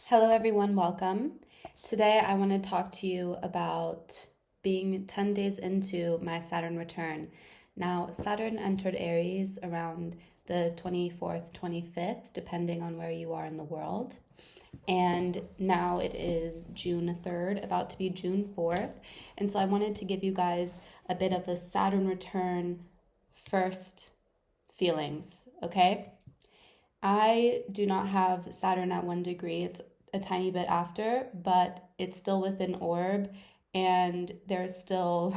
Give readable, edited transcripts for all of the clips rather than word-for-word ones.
Hello everyone, welcome. Today I want to talk to you about being 10 days into my Saturn return. Now, Saturn entered Aries around the 24th, 25th, depending on where you are in the world. And now it is June 3rd, about to be June 4th. And so I wanted to give you guys a bit of a Saturn return first feelings, okay? I do not have Saturn at 1 degree. It's a tiny bit after, but it's still within orb, and there's still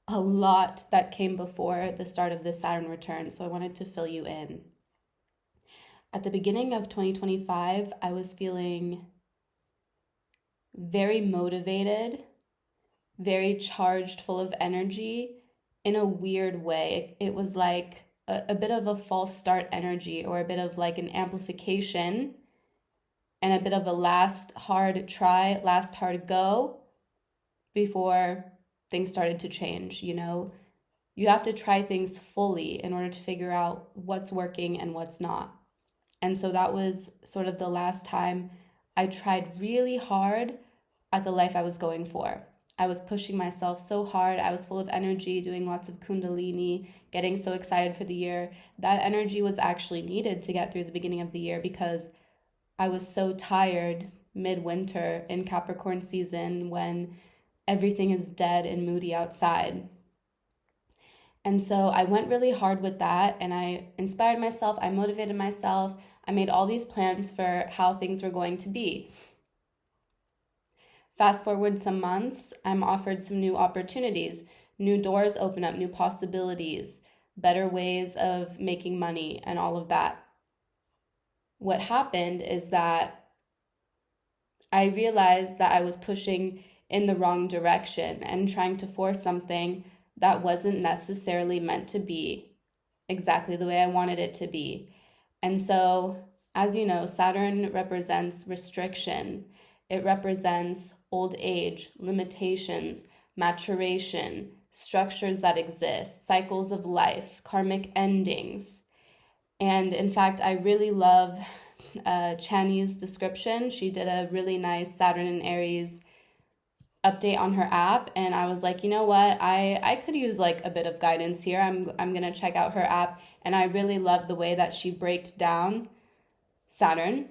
a lot that came before the start of this Saturn return, so I wanted to fill you in. At the beginning of 2025, I was feeling very motivated, very charged, full of energy in a weird way. It was like a bit of a false start energy, or a bit of like an amplification and a bit of a last hard try, last hard go before things started to change. You have to try things fully in order to figure out what's working and what's not. And so that was sort of the last time I tried really hard at the life I was going for. I was pushing myself so hard. I was full of energy, doing lots of kundalini, getting so excited for the year. That energy was actually needed to get through the beginning of the year, because I was so tired midwinter in Capricorn season when everything is dead and moody outside. And so I went really hard with that, and I inspired myself, I motivated myself, I made all these plans for how things were going to be. Fast forward some months, I'm offered some new opportunities. New doors open up, new possibilities, better ways of making money, and all of that. What happened is that I realized that I was pushing in the wrong direction and trying to force something that wasn't necessarily meant to be exactly the way I wanted it to be. And so, as you know, Saturn represents restriction. It represents old age, limitations, maturation, structures that exist, cycles of life, karmic endings. And in fact, I really love Chani's description. She did a really nice Saturn and Aries update on her app, and I was like, you know what, I could use like a bit of guidance here. I'm gonna check out her app, and I really love the way that she breaks down Saturn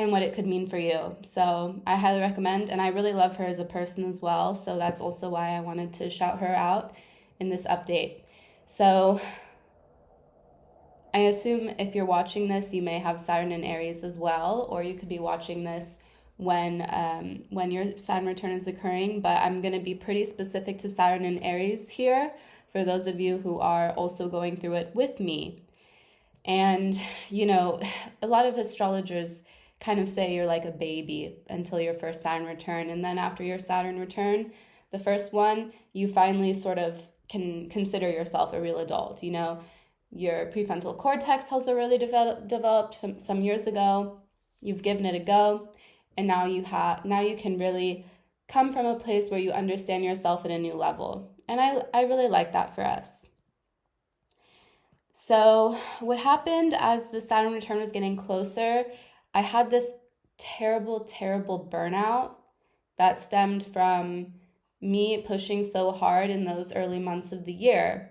and what it could mean for you. So I highly recommend, and I really love her as a person as well. So that's also why I wanted to shout her out in this update. So I assume if you're watching this, you may have Saturn in Aries as well, or you could be watching this when your Saturn return is occurring. But I'm going to be pretty specific to Saturn in Aries here for those of you who are also going through it with me. And, a lot of astrologers kind of say you're like a baby until your first Saturn return. And then after your Saturn return, the first one, you finally sort of can consider yourself a real adult, Your prefrontal cortex has already developed some years ago. You've given it a go, and now you can really come from a place where you understand yourself at a new level. And I really like that for us. So what happened as the Saturn return was getting closer, I had this terrible, terrible burnout that stemmed from me pushing so hard in those early months of the year.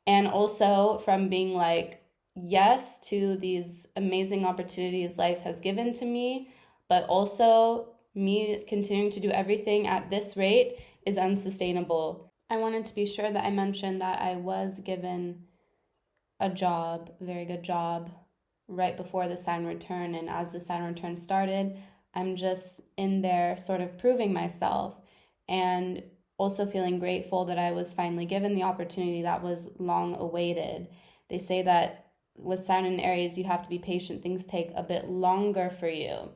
And also from being like, yes to these amazing opportunities life has given to me, but also me continuing to do everything at this rate is unsustainable. I wanted to be sure that I mentioned that I was given a job, a very good job, right before the Saturn return. And as the Saturn return started, I'm just in there sort of proving myself, and also feeling grateful that I was finally given the opportunity that was long awaited. They say that with Saturn in Aries, you have to be patient. Things take a bit longer for you.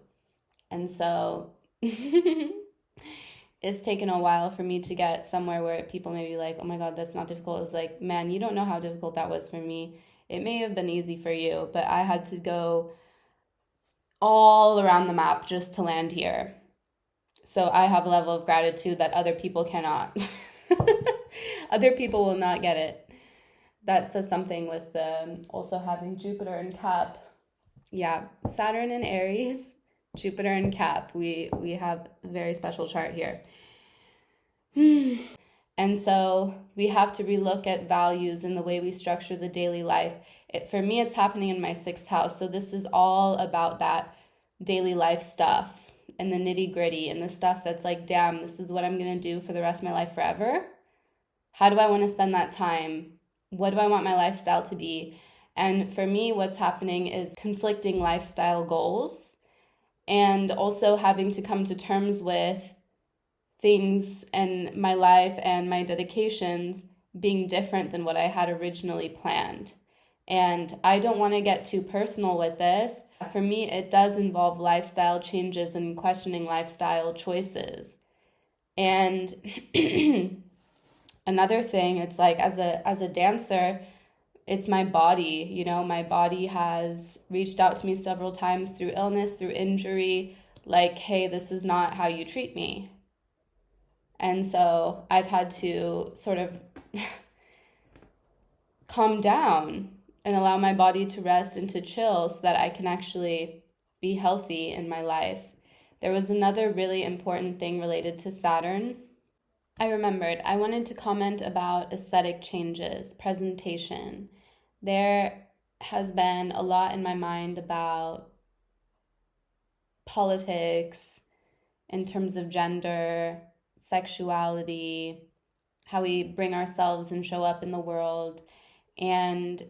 And so it's taken a while for me to get somewhere where people may be like, oh my God, that's not difficult. It was like, man, you don't know how difficult that was for me. It may have been easy for you, but I had to go all around the map just to land here. So I have a level of gratitude that other people cannot. Other people will not get it. That says something with also having Jupiter in Cap. Yeah, Saturn in Aries Jupiter and Cap, we have a very special chart here. And so we have to relook at values and the way we structure the daily life. For me, it's happening in my 6th house. So this is all about that daily life stuff and the nitty gritty and the stuff that's like, damn, this is what I'm going to do for the rest of my life forever. How do I want to spend that time? What do I want my lifestyle to be? And for me, what's happening is conflicting lifestyle goals and also having to come to terms with things in my life and my dedications being different than what I had originally planned. And I don't want to get too personal with this. For me, it does involve lifestyle changes and questioning lifestyle choices. And another thing, it's like as a dancer, it's my body. You know, my body has reached out to me several times through illness, through injury, like, hey, this is not how you treat me. And so I've had to sort of calm down and allow my body to rest and to chill so that I can actually be healthy in my life. There was another really important thing related to Saturn. I remembered I wanted to comment about aesthetic changes, presentation. There has been a lot in my mind about politics in terms of gender, sexuality, how we bring ourselves and show up in the world. And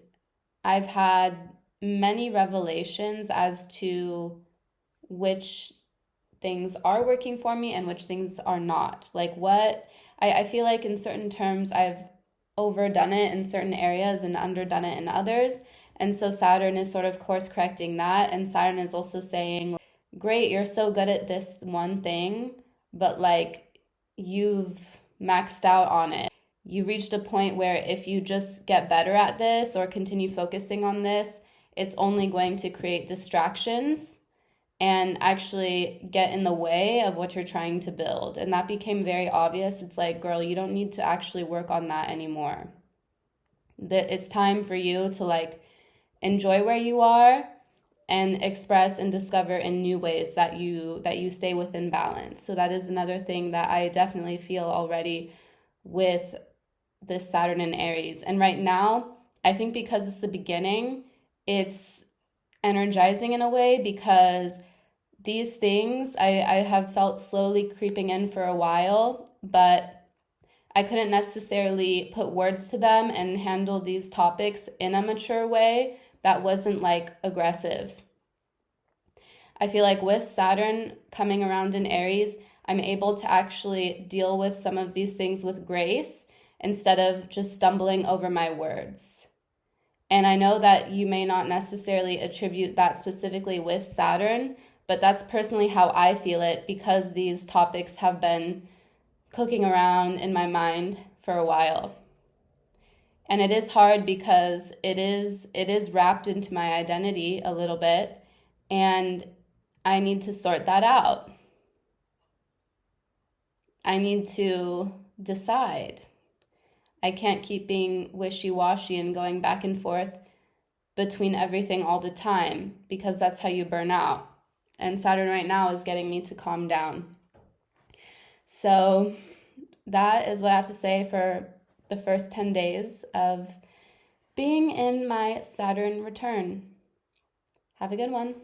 I've had many revelations as to which things are working for me and which things are not. Like I feel like in certain terms I've overdone it in certain areas and underdone it in others. And so Saturn is sort of course correcting that. And Saturn is also saying, great, you're so good at this one thing, but like you've maxed out on it. You reached a point where if you just get better at this or continue focusing on this, it's only going to create distractions and actually get in the way of what you're trying to build. And that became very obvious. It's like, girl, you don't need to actually work on that anymore. It's time for you to like enjoy where you are and express and discover in new ways that you stay within balance. So that is another thing that I definitely feel already with this Saturn in Aries. And right now, I think because it's the beginning, it's energizing in a way because these things I have felt slowly creeping in for a while, but I couldn't necessarily put words to them and handle these topics in a mature way that wasn't like aggressive. I feel like with Saturn coming around in Aries, I'm able to actually deal with some of these things with grace instead of just stumbling over my words. And I know that you may not necessarily attribute that specifically with Saturn, but that's personally how I feel it because these topics have been cooking around in my mind for a while. And it is hard because it is wrapped into my identity a little bit, and I need to sort that out. I need to decide. I can't keep being wishy-washy and going back and forth between everything all the time because that's how you burn out. And Saturn right now is getting me to calm down. So that is what I have to say for the first 10 days of being in my Saturn return. Have a good one.